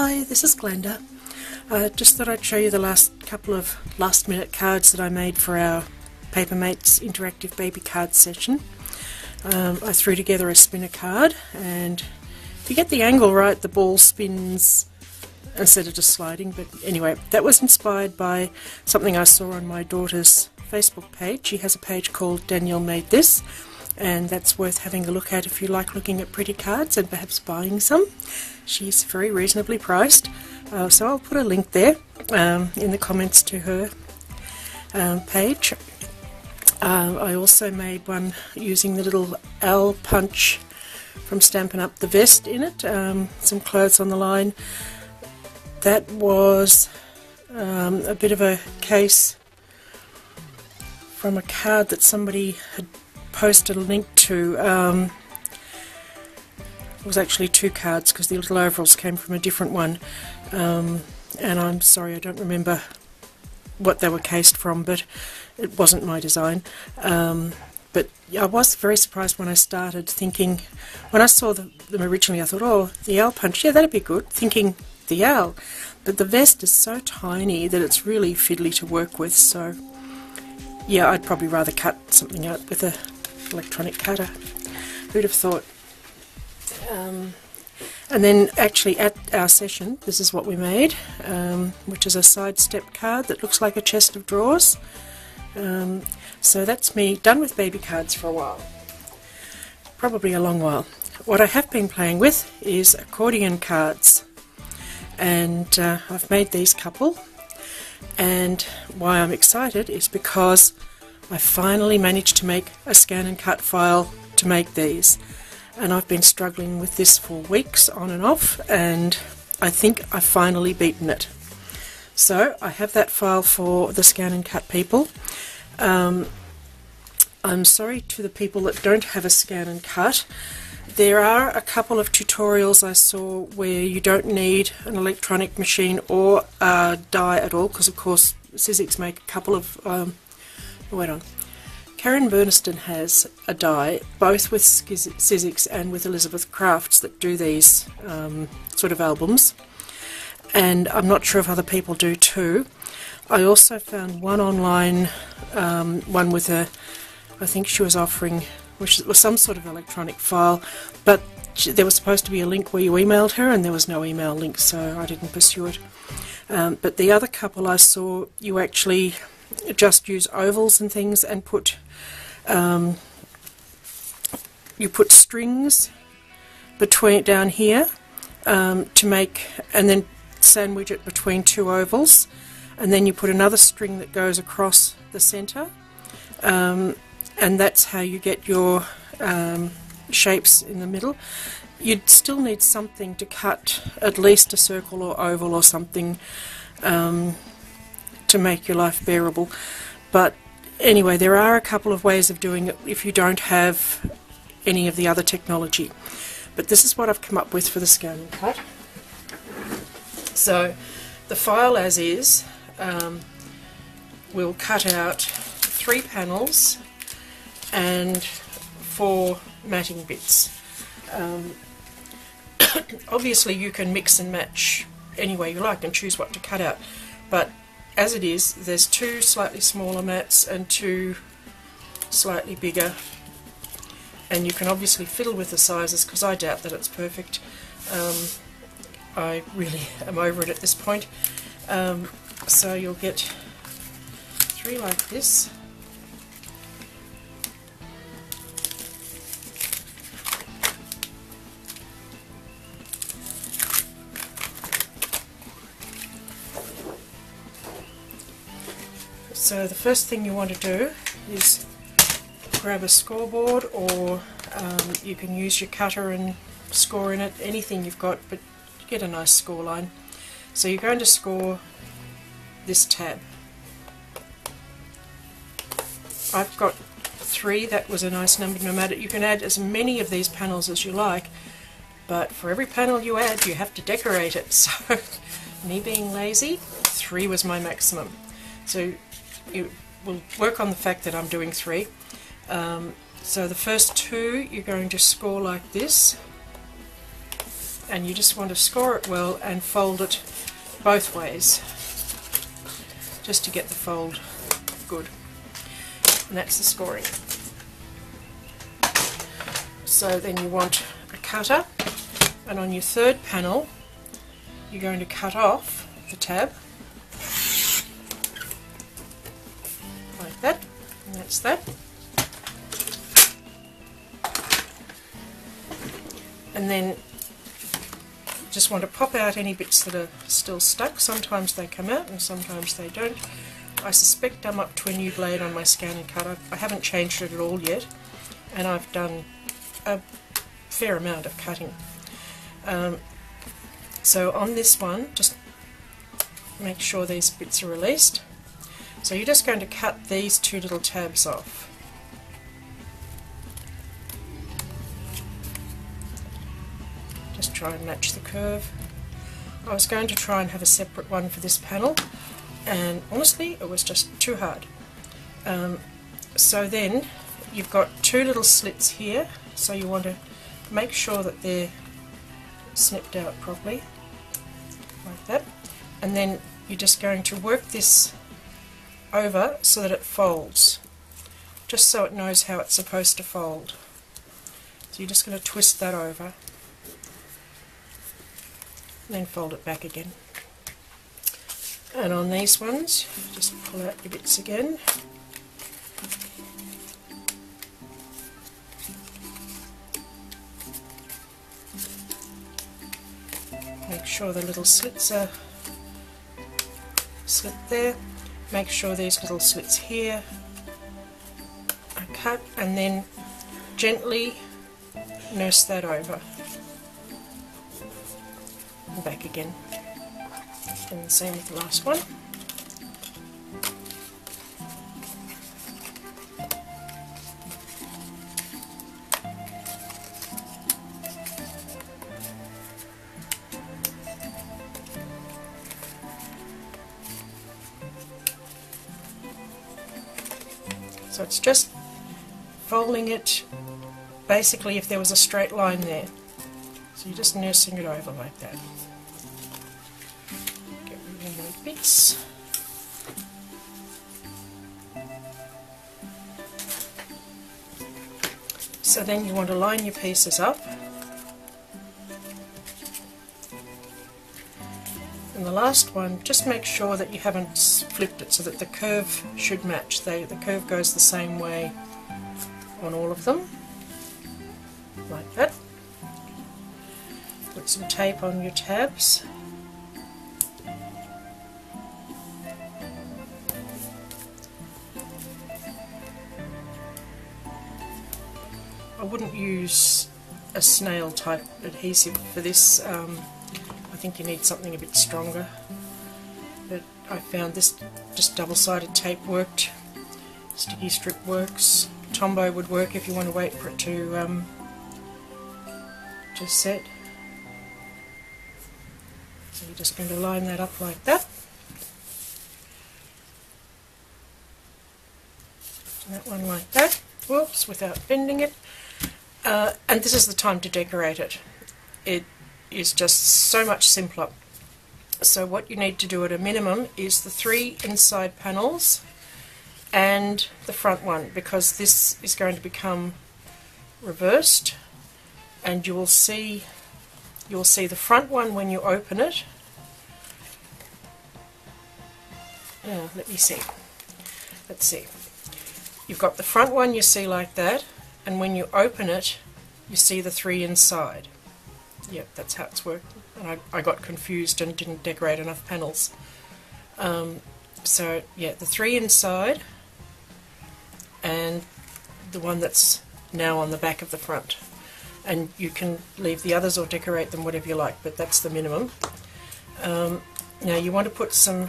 Hi, this is Glenda. Just thought I'd show you the last couple of last-minute cards that I made for our Papermates interactive baby card session. I threw together a spinner card, and if you get the angle right, the ball spins instead of just sliding. But anyway, that was inspired by something I saw on my daughter's Facebook page. She has a page called Danielle Made This, and that's worth having a look at if you like looking at pretty cards and perhaps buying some. She's very reasonably priced, so I'll put a link there in the comments to her page. I also made one using the little owl punch from Stampin' Up! The vest in it, some clothes on the line. That was a bit of a case from a card that somebody had posted a link to. It was actually two cards because the little overalls came from a different one, and I'm sorry I don't remember what they were cased from, but it wasn't my design. But I was very surprised when I started thinking, when I saw them originally, I thought, oh, the owl punch, yeah, that'd be good, thinking the owl. But the vest is so tiny that it's really fiddly to work with, so yeah, I'd probably rather cut something out with an electronic cutter. Who'd have thought? And then actually at our session, this is what we made, which is a sidestep card that looks like a chest of drawers. So that's me done with baby cards for a while, probably a long while. What I have been playing with is accordion cards, and I've made these couple, and why I'm excited is because I finally managed to make a ScanNCut file to make these. And I've been struggling with this for weeks on and off, and I think I've finally beaten it. So I have that file for the ScanNCut people. I'm sorry to the people that don't have a ScanNCut. There are a couple of tutorials I saw where you don't need an electronic machine or a die at all, because of course Sizzix make a couple of... wait on. Karen Burniston has a die, both with Sizzix and with Elizabeth Crafts, that do these sort of albums, and I'm not sure if other people do too. I also found one online, one with a, I think she was offering, which was some sort of electronic file, but there was supposed to be a link where you emailed her, and there was no email link, so I didn't pursue it. But the other couple I saw, you actually just use ovals and things and put you put strings between down here to make, and then sandwich it between two ovals, and then you put another string that goes across the center, and that's how you get your shapes in the middle. You'd still need something to cut at least a circle or oval or something to make your life bearable. But anyway, there are a couple of ways of doing it if you don't have any of the other technology. But this is what I've come up with for the ScanNCut. So the file as is, we'll cut out 3 panels and 4 matting bits. Obviously you can mix and match any way you like and choose what to cut out, but as it is, there's 2 slightly smaller mats and 2 slightly bigger, and you can obviously fiddle with the sizes because I doubt that it's perfect. I really am over it at this point. So you'll get 3 like this. So the first thing you want to do is grab a scoreboard, or you can use your cutter and score in it, anything you've got, but get a nice score line. So you're going to score this tab. I've got 3, that was a nice number. No matter, you can add as many of these panels as you like, but for every panel you add you have to decorate it. So me being lazy, 3 was my maximum. So it will work on the fact that I'm doing 3. So the first 2 you're going to score like this, and you just want to score it well and fold it both ways just to get the fold good, and that's the scoring. So then you want a cutter, and on your third panel you're going to cut off the tab like that, and that's that. And then just want to pop out any bits that are still stuck. Sometimes they come out and sometimes they don't. I suspect I'm up to a new blade on my ScanNCut. I haven't changed it at all yet, and I've done a fair amount of cutting. So on this one, just make sure these bits are released. So you're just going to cut these two little tabs off. Just try and match the curve. I was going to try and have a separate one for this panel, and honestly it was just too hard. So then you've got two little slits here, so you want to make sure that they're snipped out properly like that, and then you're just going to work this over so that it folds, just so it knows how it's supposed to fold. So you're just going to twist that over and then fold it back again. And on these ones, just pull out your bits again. Make sure the little slits are slit there. Make sure these little slits here are cut, and then gently nurse that over and back again. And the same with the last one. So it's just folding it basically if there was a straight line there. So you're just nursing it over like that. Get rid of any bits. So then you want to line your pieces up. And the last one, just make sure that you haven't flipped it so that the curve should match. The curve goes the same way on all of them, like that. Put some tape on your tabs. I wouldn't use a snail type adhesive for this. I think you need something a bit stronger, but I found this just double-sided tape worked. Sticky strip works. Tombow would work if you want to wait for it to set. So you're just going to line that up like that. And that one like that. Whoops, without bending it. And this is the time to decorate it. It is just so much simpler. So what you need to do at a minimum is the 3 inside panels and the front one, because this is going to become reversed, and you will see the front one when you open it. Let's see. You've got the front one you see like that, and when you open it you see the 3 inside. Yep, that's how it's worked. And I got confused and didn't decorate enough panels. So yeah, the 3 inside and the one that's now on the back of the front. And you can leave the others or decorate them whatever you like, but that's the minimum. Now you want to put some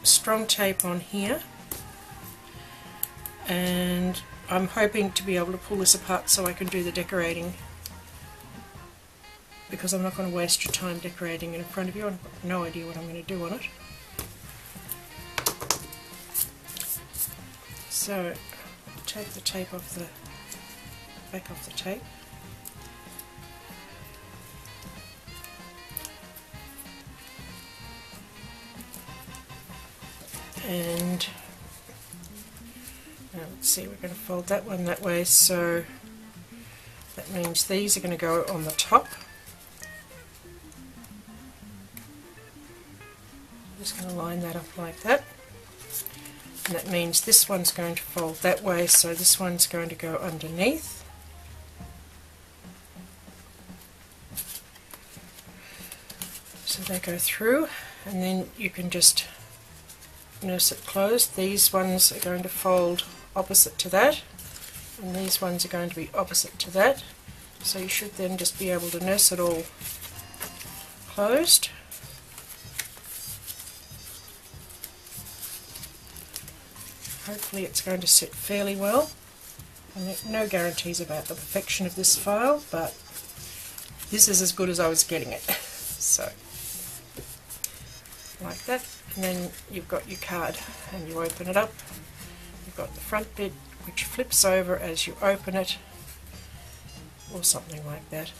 strong tape on here, and I'm hoping to be able to pull this apart so I can do the decorating, because I'm not going to waste your time decorating in front of you. I've got no idea what I'm going to do on it. So take the tape off the back of the tape. And now let's see, we're going to fold that one that way, so that means these are going to go on the top. I'm just going to line that up like that. And that means this one's going to fold that way, so this one's going to go underneath. So they go through, and then you can just nurse it closed. These ones are going to fold opposite to that, and these ones are going to be opposite to that. So you should then just be able to nurse it all closed. Hopefully it's going to sit fairly well. And no guarantees about the perfection of this file, but this is as good as I was getting it. So, like that, and then you've got your card and you open it up. You've got the front bit which flips over as you open it, or something like that.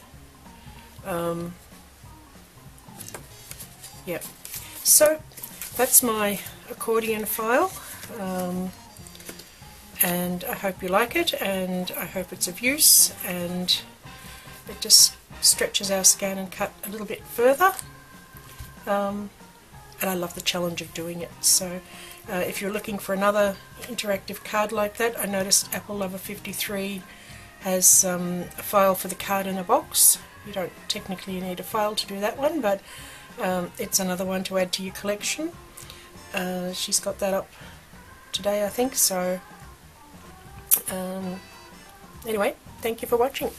Yep. So that's my accordion file, and I hope you like it, and I hope it's of use, and it just stretches our ScanNCut a little bit further. And I love the challenge of doing it. So if you're looking for another interactive card like that, I noticed Apple Lover 53 has a file for the card in a box. You don't technically need a file to do that one, but it's another one to add to your collection. She's got that up today, I think. So anyway, thank you for watching.